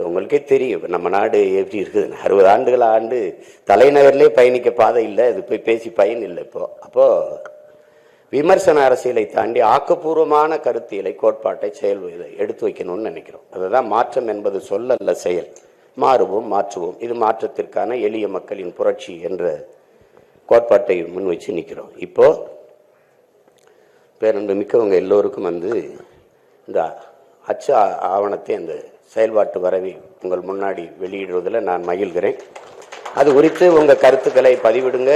உங்களுக்கே தெரியும் நம்ம நாடு எப்படி இருக்குது. 60 ஆண்டுகள் ஆண்டு தலைநகர்லேயே பயணிக்க பாதை இல்லை, அது போய் பேசி பயன் இல்லை. அப்போ விமர்சன அரசியலை தாண்டி ஆக்கப்பூர்வமான கருத்தியலை, கோட்பாட்டை, செயல் எடுத்து வைக்கணும்னு நினைக்கிறோம். அதுதான் மாற்றம் என்பது சொல்லல்ல, செயல். மாறுவோம், மாற்றுவோம். இது மாற்றத்திற்கான எளிய மக்களின் புரட்சி என்ற கோட்பாட்டை முன் வச்சு நிற்கிறோம். இப்போ பேரன்பு மிக்கவங்க எல்லோருக்கும் இந்த அச்சு ஆவணத்தை அந்த செயல்பாட்டு வரவை உங்கள் முன்னாடி வெளியிடுவதில் நான் மகிழ்கிறேன். அது குறித்து உங்கள் கருத்துக்களை பதிவிடுங்க,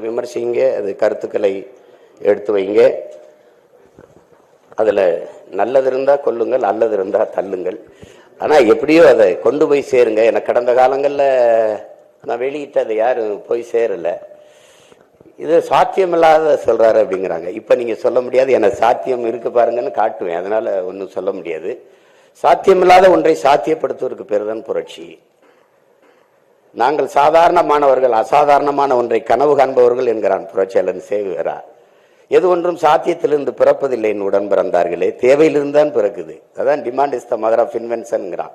விமர்சிங்க, அது கருத்துக்களை எடுத்து வைங்க. அதில் நல்லது இருந்தால் கொல்லுங்கள், நல்லது இருந்தால் தள்ளுங்கள். ஆனால் எப்படியோ அதை கொண்டு போய் சேருங்க. எனக்கு கடந்த காலங்களில் நான் வெளியிட்டு அதை யாரும் போய் சேரலை. இது சாத்தியமில்லாத சொல்கிறாரு அப்படிங்கிறாங்க. இப்போ நீங்கள் சொல்ல முடியாது, எனக்கு சாத்தியம் இருக்கு பாருங்கன்னு காட்டுவேன். அதனால் ஒன்றும் சொல்ல முடியாது. சாத்தியமில்லாத ஒன்றை சாத்தியப்படுத்துவதற்கு பேர் தான் புரட்சி. நாங்கள் சாதாரணமானவர்கள், அசாதாரணமான ஒன்றை கனவு காண்பவர்கள் என்கிறான் புரட்சியாளன் சேகுவேரா. எது ஒன்றும் சாத்தியத்திலிருந்து பிறப்பதில்லை என் உடன் பிறந்தார்களே, தேவையிலிருந்து தான் பிறக்குது. அதான் demand is the mother of இன்வென்ஷன்ங்கிறான்.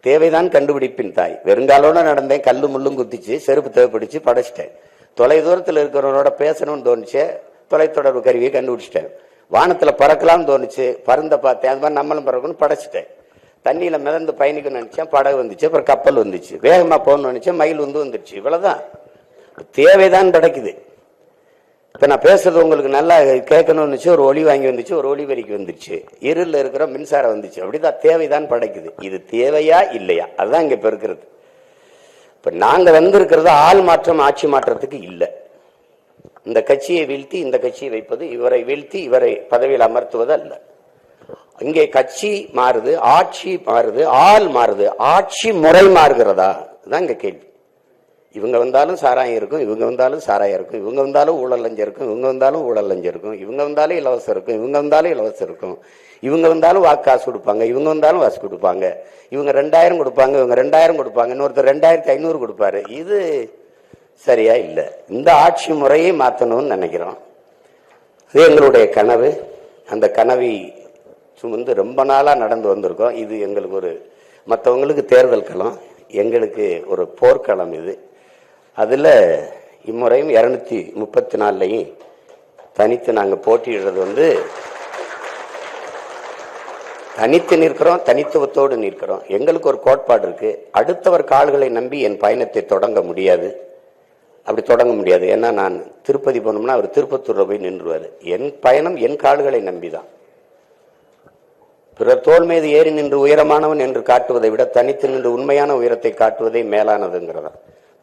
தேவைதான் கண்டுபிடிப்பின் தாய். வெறுங்காலோட நடந்தேன், கல்லு முள்ளும் குத்திச்சு, செருப்பு தேவைப்பிடிச்சு படைச்சிட்டேன். தொலை தூரத்தில் இருக்கிறவனோட பேசணும்னு தோணுச்சு, தொலைத்தொடர்பு கருவியை கண்டுபிடிச்சிட்டேன். வானத்தில் பறக்கலாம்னு தோணுச்சு, பருந்த பார்த்தேன். அது மாதிரி நம்மளும் பறக்கணும்னு படைச்சிட்டேன். தண்ணியில் மிதந்து பயணிக்கணும்னு நினைச்சேன், படகு வந்துச்சு. அப்புறம் கப்பல் வந்துச்சு. வேகமாக போகணும்னு நினைச்சேன், மயில் வந்துருச்சு. இவ்வளவுதான். தேவைதான் கிடைக்குது. இப்போ நான் பேசுறது உங்களுக்கு நல்லா கேட்கணும்னு வச்சு ஒரு ஒளி வாங்கி வந்துச்சு, ஒரு ஒளி வரிக்கு வந்துருச்சு. இருளில் இருக்கிற மின்சாரம் வந்துச்சு. அப்படிதான் தேவைதான் படைக்குது. இது தேவையா இல்லையா, அதுதான் இங்கே இப்போ இருக்கிறது. இப்போ நாங்கள் வந்திருக்கிறது ஆள் மாற்றம், ஆட்சி மாற்றத்துக்கு இல்லை. இந்த கட்சியை வீழ்த்தி இந்த கட்சியை வைப்பது, இவரை வீழ்த்தி இவரை பதவியில் அமர்த்துவது அல்ல. இங்கே கட்சி மாறுது, ஆட்சி மாறுது, ஆள் மாறுது. ஆட்சி முறை மாறுகிறதா தான் இங்க கேள்வி. இவங்க வந்தாலும் சாராயம் இருக்கும், இவங்க வந்தாலும் சாராயம் இருக்கும், இவங்க வந்தாலும் ஊழல் லஞ்சம் இருக்கும், இவங்க வந்தாலும் ஊழல் லஞ்சம் இருக்கும், இவங்க வந்தாலும் இலவசம் இருக்கும், இவங்க வந்தாலும் இலவசம் இருக்கும், இவங்க வந்தாலும் வாக்கு காசு கொடுப்பாங்க, இவங்க வந்தாலும் வாசு கொடுப்பாங்க, இவங்க 2000 கொடுப்பாங்க, இவங்க 2000 கொடுப்பாங்க, இன்னொருத்தர் 2500 கொடுப்பாரு. இது சரியா இல்லை. இந்த ஆட்சி முறையை மாற்றணும்னு நினைக்கிறோம். இது எங்களுடைய கனவு. அந்த கனவை சுமந்து ரொம்ப நாளாக நடந்து வந்திருக்கோம். இது எங்களுக்கு ஒரு, மற்றவங்களுக்கு தேர்தல் களம், எங்களுக்கு ஒரு போர்க்களம். இது அதில் இம்முறையும் 234லையும் தனித்து நாங்கள் போட்டியிடுறது தனித்து நிற்கிறோம், தனித்துவத்தோடு நிற்கிறோம். எங்களுக்கு ஒரு கோட்பாடு இருக்கு. அடுத்தவர் கால்களை நம்பி என் பயணத்தை தொடங்க முடியாது. அப்படி தொடங்க முடியாது. ஏன்னா நான் திருப்பதி போனோம்னா அவர் திருப்பத்தூரில் போய் நின்றுவார். என் பயணம் என் கால்களை நம்பிதான். பிறர் தோல் மீது ஏறி நின்று உயரமானவன் என்று காட்டுவதை விட தனித்து நின்று உண்மையான உயரத்தை காட்டுவதே மேலானதுங்கிறதா.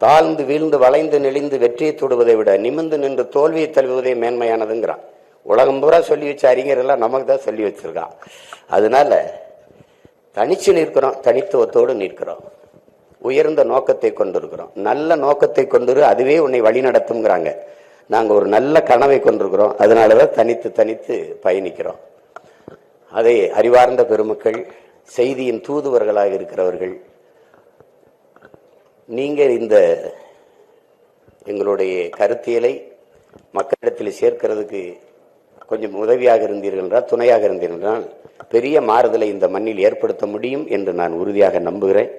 தாழ்ந்து வீழ்ந்து வளைந்து நெளிந்து வெற்றியை தொடுவதை விட நிமிர்ந்து நின்று தோல்வியை தழுவுவதே மேன்மையானதுங்கிறான். உலகம் பூரா சொல்லி வச்ச அறிஞரெல்லாம் நமக்கு தான் சொல்லி வச்சிருக்கான். அதனால தனிச்சு நிற்கிறோம், தனித்துவத்தோடு நிற்கிறோம், உயர்ந்த நோக்கத்தை கொண்டிருக்கிறோம். நல்ல நோக்கத்தை கொண்டு அதுவே உன்னை வழி நடத்துங்கிறாங்க. நாங்கள் ஒரு நல்ல கனவை கொண்டிருக்கிறோம். அதனாலதான் தனித்து தனித்து பயணிக்கிறோம். அதை அறிவார்ந்த பெருமக்கள், செய்தியின் தூதுவர்களாக இருக்கிறவர்கள், நீங்கள் இந்த எங்களுடைய கருத்தியலை மக்களிடத்தில் சேர்க்கிறதுக்கு கொஞ்சம் உதவியாக இருந்தீர்கள் என்றால், துணையாக இருந்தீர்கள் என்றால் பெரிய மாறுதலை இந்த மண்ணில் ஏற்படுத்த முடியும் என்று நான் உறுதியாக நம்புகிறேன்.